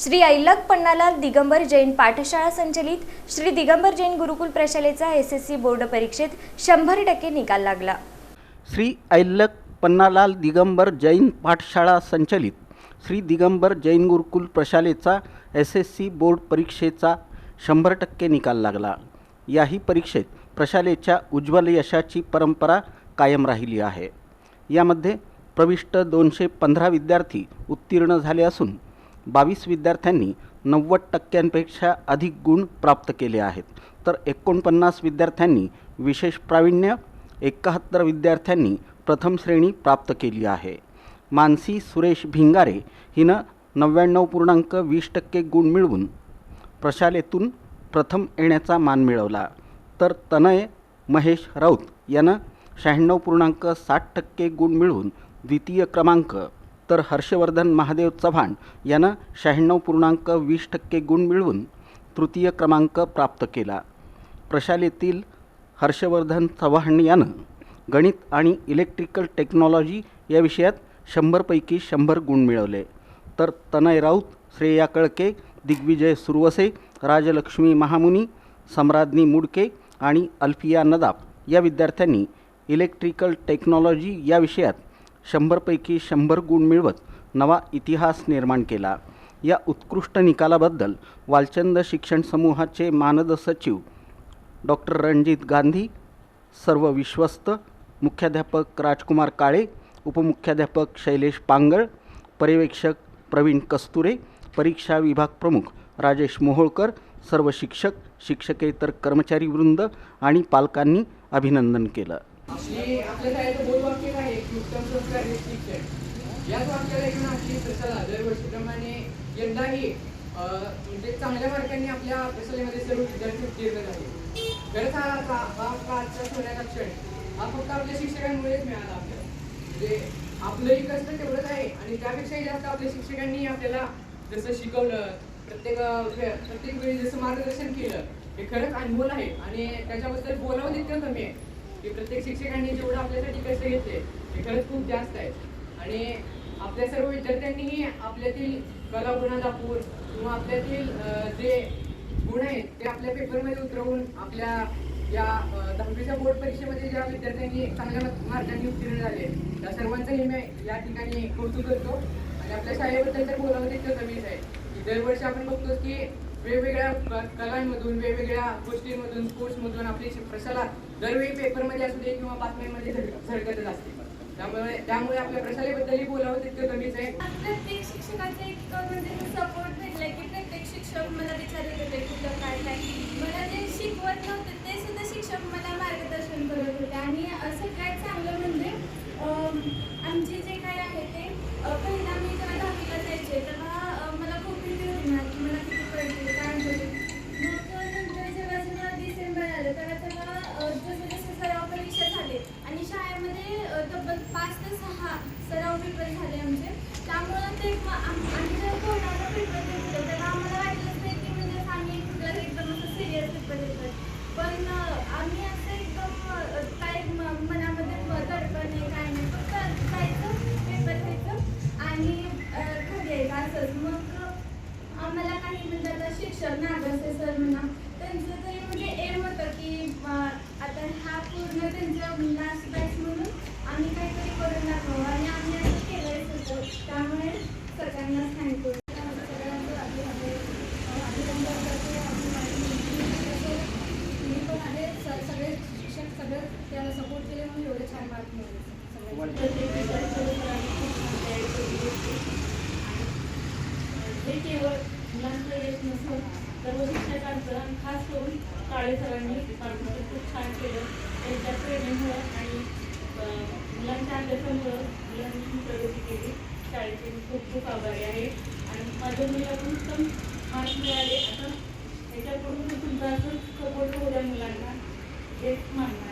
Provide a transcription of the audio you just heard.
श्री अहिल्याक पन्नालाल दिगंबर जैन पाठशाळा संचलित श्री दिगंबर जैन गुरुकुल प्रशालेचा SSC board परीक्षेत 100% निकाल लागला। श्री अहिल्याक पन्नालाल दिगंबर जैन पाठशाळा संचलित श्री दिगंबर जैन गुरुकुल प्रशालेचा एसएससी बोर्ड परीक्षेचा 100% निकाल लागला। याही परीक्षेत प्रशालेच्या उज्ज्वल यशाची परंपरा कायम राहिली आहे। यामध्ये प्रविष्ट 215 विद्यार्थी उत्तीर्ण झाले असून 22 विद्यार्थ्यांनी 90% अधिक गुण प्राप्त केले आहेत, तर 49 विद्यार्थ्यांनी विशेष प्रावीण्य, 71 विद्यार्थ्यांनी प्रथम श्रेणी प्राप्त केली आहे। मानसी सुरेश भिंगारे हिनं 99.20% गुण मिळवून प्रशालेतून प्रथम येण्याचा मान मिळवला, तर तनय महेश राऊत यानं 96.60% गुण मिळवून द्वितीय क्रमांक, तर हर्षवर्धन महादेव चव्हाण यानं 96.20% गुण मिळवून तृतीय क्रमांक प्राप्त केला। प्रशालेतील हर्षवर्धन चव्हाण यानं गणित आणि इलेक्ट्रिकल टेक्नॉलॉजी या विषयात 100 पैकी 100 गुण मिळवले, तर तनय राऊत, श्रेया कळके, दिग्विजय सुरवसे, राजलक्ष्मी महामुनी, सम्राज्ञी मुडके आणि अल्फिया नदाफ या विद्यार्थ्यांनी इलेक्ट्रिकल टेक्नॉलॉजी या विषयात 100 पैकी 100 गुण मिळवत नवा इतिहास निर्माण केला। या उत्कृष्ट निकालाबद्दल वालचंद शिक्षण समूहाचे मानद सचिव डॉक्टर रणजित गांधी, सर्व विश्वस्त, मुख्याध्यापक राजकुमार काळे, उपमुख्याध्यापक शैलेश पांगळ, पर्यवेक्षक प्रवीण कस्तुरे, परीक्षा विभाग प्रमुख राजेश मोहोळकर, सर्व शिक्षक, शिक्षकेतर कर्मचारी वृंद आणि पालकांनी अभिनंदन केलं। आपल्या शाळेचं बोलवाक्य काय आहे की उत्तम संस्कार हे शिक्षण। याच वाक्याला घेऊन आपली प्रशाला दरवर्षीप्रमाणे यंदाही म्हणजे चांगल्या मार्गांनी आपल्या प्रशालेमध्ये सर्व विद्यार्थी उत्तीर्ण झाले। खरंच हा आजचा सोन्याचा क्षण हा फक्त आपल्या शिक्षकांमुळेच मिळाला आपल्याला। म्हणजे आपलंही कष्ट तेवढंच आहे आणि त्यापेक्षाही जास्त आपल्या शिक्षकांनी आपल्याला जसं शिकवलं, प्रत्येक वेळी जसं मार्गदर्शन केलं, हे खरंच अनमोल आहे आणि त्याच्याबद्दल बोलावं तितकं कमी आहे की प्रत्येक शिक्षकांनी जेवढं आपल्यासाठी कष्ट घेतले ते खरंच खूप जास्त आहे। आणि आपल्या सर्व विद्यार्थ्यांनीही आपल्यातील कला गुण दाखवून किंवा आपल्यातील जे गुण आहेत ते आपल्या पेपरमध्ये उतरवून आपल्या या 10वीच्या बोर्ड परीक्षेमध्ये ज्या विद्यार्थ्यांनी चांगल्या मार्गांनी उत्तीर्ण झाले त्या सर्वांचंही मी या ठिकाणी कौतुक करतो। आणि आपल्या शाळेबद्दल तर बोलावं तितकं कमीच आहे की दरवर्षी आपण बघतो की वेगवेगळ्या कलांमधून, वेगवेगळ्या गोष्टींमधून, स्पोर्ट्समधून आपली प्रशाला दरवेळी पेपरमध्ये असू दे किंवा बातम्यांमध्ये झळकतच असते। त्यामुळे आपल्या प्रशालेबद्दलही बोलावं तितकं कमीच आहे। प्रत्येक शिक्षकाचा एक म्हणजे सपोर्ट भेटला की प्रत्येक शिक्षक मला विचारत होते कुठं काय काय, मला जे शिकवत नव्हते ते सुद्धा शिक्षक मला मार्गदर्शन करत होते। आणि सगळ्यात चांगलं म्हणजे आमचे जे काय आहे ते पहिला मी जेव्हा 10वीला जायचे तेव्हा मला खूप भीती होती की मला किती पडतील काय होईल। मग नंतर जेव्हा डिसेंबर आलं तेव्हा जसं जसं सराव परीक्षा झाले आणि शाळेमध्ये तब्बल 5 ते 6 सराव पेपर झाले आमचे। त्यामुळं ते आम्ही जेव्हा कोणाला पेपर देत होतो तेव्हा आम्हाला वाटलंच नाही की म्हणजे आम्ही कुठला एकदम असं सिरियस पेपर देतो, पण आम्ही असं एकदम काय मनामध्ये दडपण नाही काय नाही, फक्त जायचं पेपर द्यायचं आणि घरी यायचं असंच। मग आम्हाला काही म्हणजे आता शिक्षक नागरसे सर म्हणा त्यांचं तरी म्हणजे एम होतं की आता हा पूर्ण त्यांचं लास्ट बॅच म्हणून आम्ही काहीतरी करून दाखवू आणि आम्ही असं केलंय होतं। त्यामुळे सगळ्यांनाच थँक्यू। मी पण आहे, सगळे शिक्षक सगळं त्याला सपोर्ट केले म्हणून एवढे छान मार्क मिळाले। हे केवळ मुलांचं यश नसून सर्व शिक्षकांचं आणि खास करून काळे सरांनी पार्टिसिपेट खूप छान केलं। त्यांच्या प्रेरणेमुळं आणि मुलांच्या अभ्यासामुळं मुलांनी प्रगती केली। शाळेचे मी खूप खूप आभारी आहे आणि माझ्या मुलातून उत्तम मार्क मिळाले। आता याच्याकडून तुमचा असं सपोर्ट होऊ द्या मुलांना, हेच मानणं आहे।